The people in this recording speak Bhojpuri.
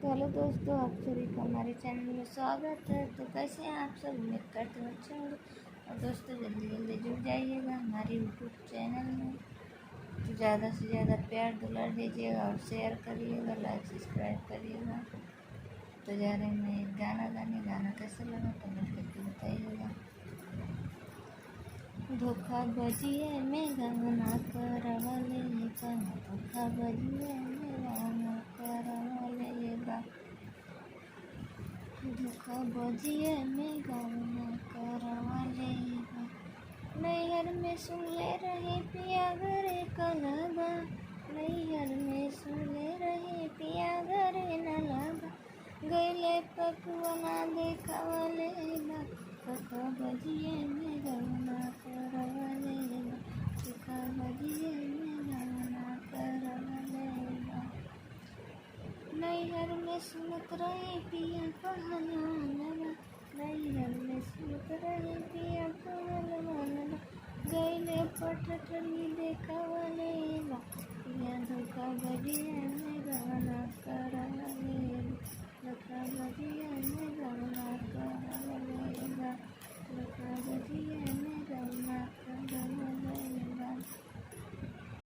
तो हेलो दोस्तों, आप सभी का हमारे चैनल में स्वागत है। तो कैसे हैं आप सब? उम्मीद करते हैं अच्छे होंगे। और दोस्तों जल्दी जल्दी जुड़ जाइएगा हमारे यूट्यूब चैनल में। तो ज़्यादा से ज़्यादा प्यार दुलार दीजिएगा और शेयर करिएगा, लाइक सब्सक्राइब करिएगा। तो जा रहे हैं एक गाना कैसा लगा कमेंट करके बताइएगा। धोखा बजिए में गंगना करवले का, धोखा बजिए में गंगना करवले का, धोखा बजिए में गंगना करवले का। नैहर में सुन ले रहे पिया घरे कलबा, नैहर में सुन ले रहे पिया घरे न लबा, गैले पकवाना देखावले बा, धोखा बजिए में गंगना करवले बा, धोखा बजिए में गंगना करवले बा। नैहर में सुनत रहे पिया कहलवानवा, नैहर में सुनत रहे पिया कहलवानवा, गैले पटटनी देखावले बा, पिया धोखा बजिए में गंगना करवले बा, धोखा बजिए में गंगना करवले।